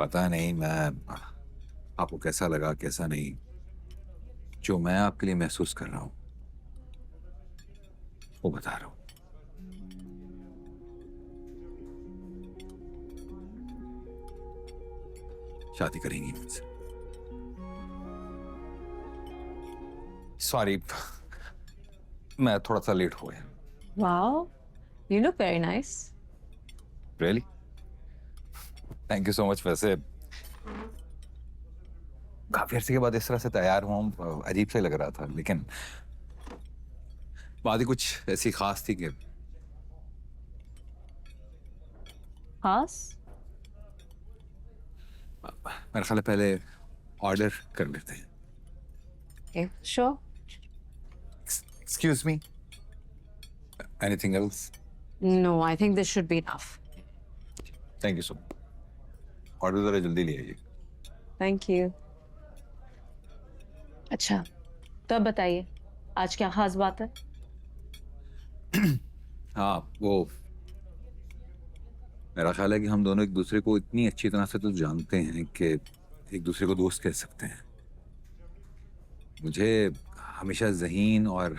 पता नहीं मैं आपको कैसा लगा कैसा नहीं। जो मैं आपके लिए महसूस कर रहा हूं वो बता रहा हूं। शादी करेंगी मुझसे? सॉरी, मैं थोड़ा सा लेट हो गया। Wow, you look very nice. Really? Thank you so much. वैसे काफी अरसे के बाद इस तरह से तैयार हुआ हूं, अजीब सा लग रहा था, लेकिन बात ही कुछ ऐसी खास थी कि खास? मेरा ख्याल है पहले ऑर्डर कर लेते हैं। Okay, sure. Excuse me, anything else? No, I think this should be enough. Thank you so much. Order जरा जल्दी ले आइए। Thank you. अच्छा, तो अब बताइए, आज क्या खास बात है? हाँ, वो मेरा ख्याल है कि हम दोनों एक दूसरे को इतनी अच्छी तरह से तो जानते हैं कि एक दूसरे को दोस्त कह सकते हैं। मुझे हमेशा ज़हीन और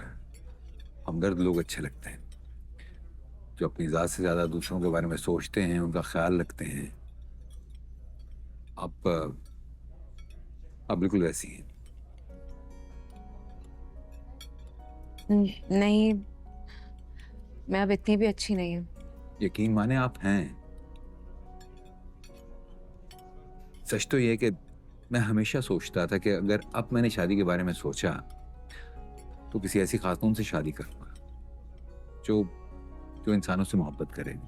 हमदर्द लोग अच्छे लगते हैं, जो अपनी ज़ात से ज़्यादा दूसरों के बारे में सोचते हैं, उनका ख्याल रखते हैं। आप बिल्कुल वैसी हैं। नहीं, मैं अब इतनी भी अच्छी नहीं हूँ। यकीन माने आप हैं। सच तो ये है कि मैं हमेशा सोचता था कि अगर अब मैंने शादी के बारे में सोचा तो किसी ऐसी खातून से शादी करूंगा जो जो इंसानों से मोहब्बत करे,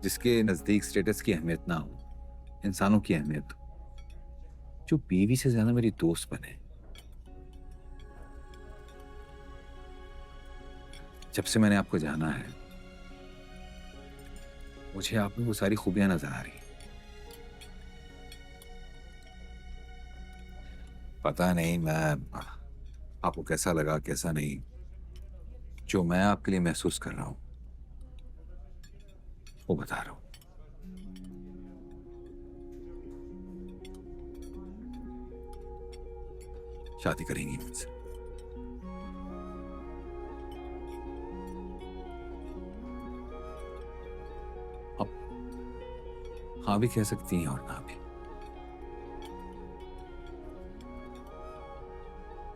जिसके नजदीक स्टेटस की अहमियत ना हो, इंसानों की अहमियत हो, जो बीवी से ज्यादा मेरी दोस्त बने। जब से मैंने आपको जाना है मुझे आप में वो सारी खूबियां नजर आ रही हैं। पता नहीं मैं आपको कैसा लगा कैसा नहीं। जो मैं आपके लिए महसूस कर रहा हूं वो बता रहा हूं। शादी करेंगी मुझसे? अब हाँ भी कह सकती हैं और ना भी।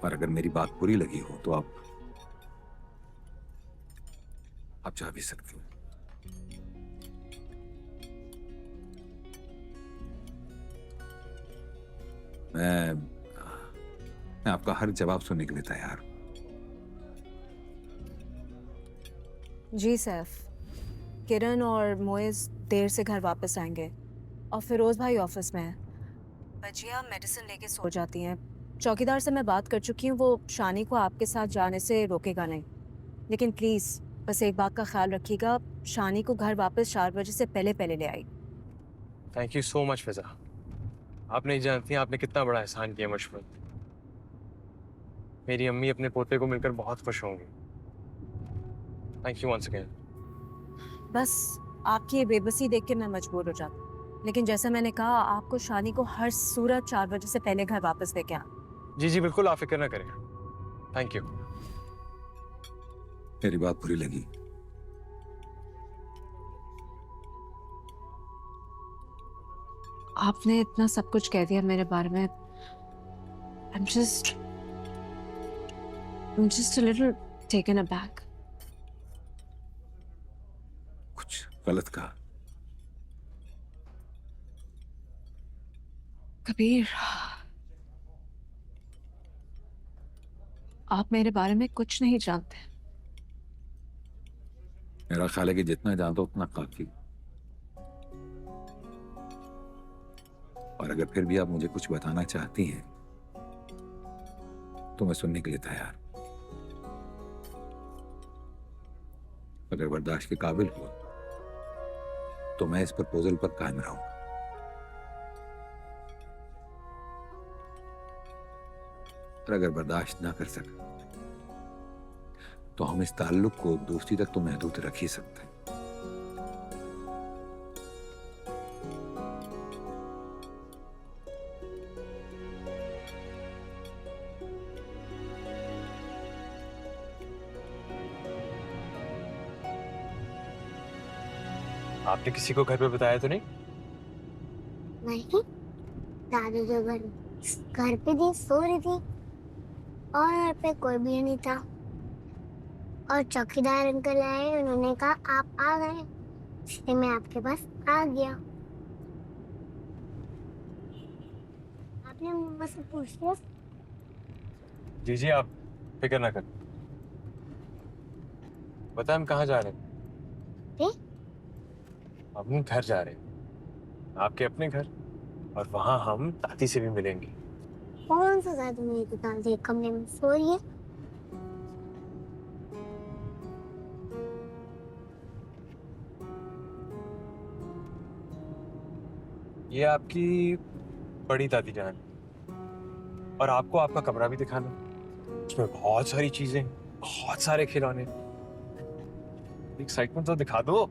और अगर मेरी बात बुरी लगी हो तो आप जा भी सकती हो। मैं मैं आपका हर जवाब सुनने के लिए तैयार हूं। जी सैफ, किरण और मोइज देर से घर वापस आएंगे और फिरोज भाई ऑफिस में है। बजिया मेडिसिन लेके सो जाती हैं। चौकीदार से मैं बात कर चुकी हूँ, वो शानी को आपके साथ जाने से रोकेगा नहीं। लेकिन प्लीज़ बस एक बात का ख्याल रखिएगा, शानी को घर वापस 4 बजे से पहले पहले ले आई। थैंक यू सो मच फिजा। आप नहीं जानती आपने कितना बड़ा एहसान किया मुझ पर। मेरी अम्मी अपने पोते को मिलकर बहुत खुश होंगी। Thank you once again. बस आपकी ये बेबसी देख के मैं मजबूर हो जाती, लेकिन जैसा मैंने कहा आपको शानी को हर सूरत 4 बजे से पहले घर वापस लेके आना। जी जी बिल्कुल, आप फिक्र ना करें। Thank you. मेरी बात बुरी लगी? आपने इतना सब कुछ कह दिया मेरे बारे में। I'm just a little taken aback. कुछ गलत कहा? कबीर, आप मेरे बारे में कुछ नहीं जानते। मेरा ख्याल है कि जितना जानता हूं उतना काफी। और अगर फिर भी आप मुझे कुछ बताना चाहती हैं तो मैं सुनने के लिए तैयार हूं। अगर बर्दाश्त के काबिल हो तो मैं इस प्रपोजल पर कायम रहूंगा। और अगर बर्दाश्त ना कर सका तो हम इस ताल्लुक को दोस्ती तक तो महदूद रख ही सकते हैं। आपने किसी को घर पे बताया तो नहीं? नहीं, दादी जो घर घर पे थी सो रही थी और घर पे कोई भी नहीं था। और चौकीदार अंकल आए, उन्होंने कहा आप आ गए, इसलिए मैं आपके पास आ गया। आपने मुझसे पूछ लिया? जी जी, आप फिक्र ना करें। बता हम कहाँ जा रहे हैं? ए? हम घर जा रहे हैं, आपके अपने घर, और वहां हम दादी से भी मिलेंगे। कौन सा दादी मेरी दादी कमरे में सो रही है? ये आपकी बड़ी दादी जान, और आपको आपका कमरा भी दिखाना। उसमें बहुत सारी चीजें, बहुत सारे खिलौने। एक्साइटमेंट तो दिखा दो।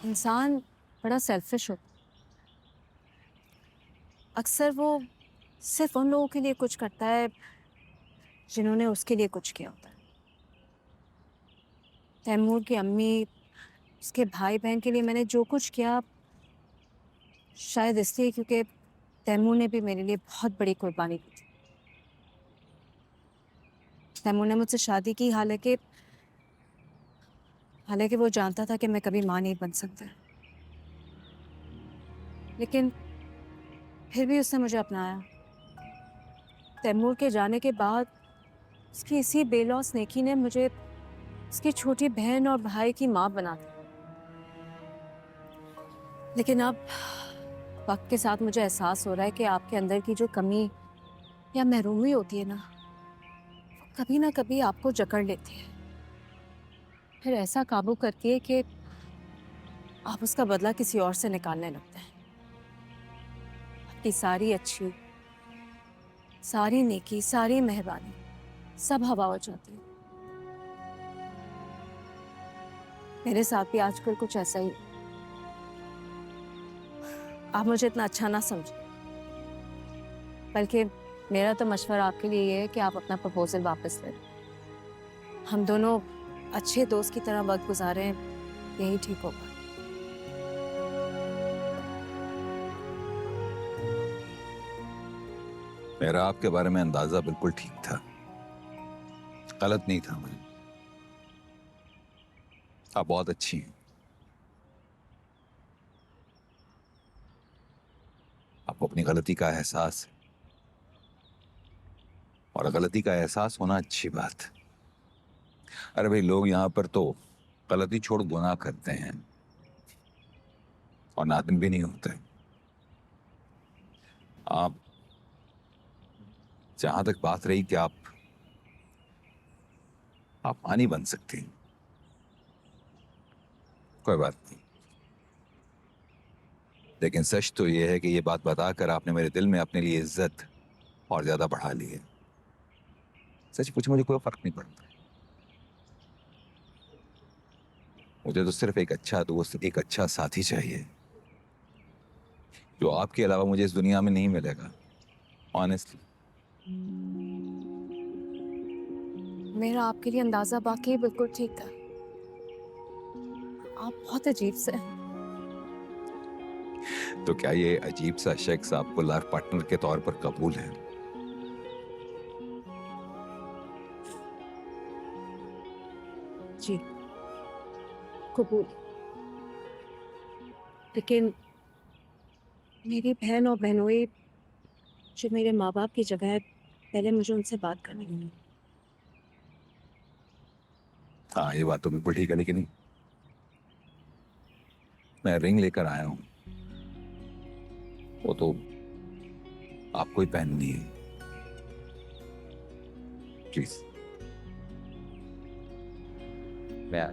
इंसान बड़ा सेल्फिश होता है। अक्सर वो सिर्फ उन लोगों के लिए कुछ करता है जिन्होंने उसके लिए कुछ किया होता है। तैमूर की अम्मी, उसके भाई बहन के लिए मैंने जो कुछ किया, शायद इसलिए क्योंकि तैमूर ने भी मेरे लिए बहुत बड़ी कुर्बानी दी थी। तैमूर ने मुझसे शादी की, हालांकि वो जानता था कि मैं कभी माँ नहीं बन सकता, लेकिन फिर भी उसने मुझे अपनाया। तैमूर के जाने के बाद उसकी इसी बेलौस नेकी ने मुझे उसकी छोटी बहन और भाई की माँ बना दी। लेकिन अब वक्त के साथ मुझे एहसास हो रहा है कि आपके अंदर की जो कमी या महरूमी होती है ना, वो कभी ना कभी आपको जकड़ लेती है, फिर ऐसा काबू करती है कि आप उसका बदला किसी और से निकालने लगते हैं। आपकी सारी अच्छी, सारी नेकी, सारी मेहरबानी सब हवा हो जाती है। मेरे साथ भी आजकल कुछ ऐसा ही। आप मुझे इतना अच्छा ना समझें, बल्कि मेरा तो मशवरा आपके लिए ये है कि आप अपना प्रपोजल वापस लें। हम दोनों अच्छे दोस्त की तरह वक्त गुजारें, यही ठीक होगा। मेरा आपके बारे में अंदाजा बिल्कुल ठीक था, गलत नहीं था मैं। आप बहुत अच्छी हैं। आपको अपनी गलती का एहसास है, और गलती का एहसास होना अच्छी बात है। अरे भाई, लोग यहाँ पर तो गलती छोड़ गुनाह करते हैं और नादिम भी नहीं होते। आप, जहां तक बात रही कि आप मां नहीं बन सकती, कोई बात नहीं। लेकिन सच तो यह है कि ये बात बताकर आपने मेरे दिल में अपने लिए इज्जत और ज्यादा बढ़ा ली है। सच पूछो, मुझे कोई फर्क नहीं पड़ता। मुझे तो सिर्फ एक अच्छा दोस्त, एक अच्छा साथी चाहिए, जो आपके अलावा मुझे इस दुनिया में नहीं मिलेगा। ऑनेस्टली। मेरा आपके लिए अंदाजा बाकी बिल्कुल ठीक था। आप बहुत अजीब से हैं। तो क्या ये अजीब सा शख्स आपको लाइफ पार्टनर के तौर पर कबूल है? जी, कबूल। लेकिन मेरी बहन और बहनोई जो मेरे माँ बाप की जगह है, पहले मुझे उनसे बात करनी होगी। हाँ, ये बात तो बिल्कुल ठीक है, लेकिन मैं रिंग लेकर आया हूं, वो तो आपको ही पहननी है। प्लीज। मैं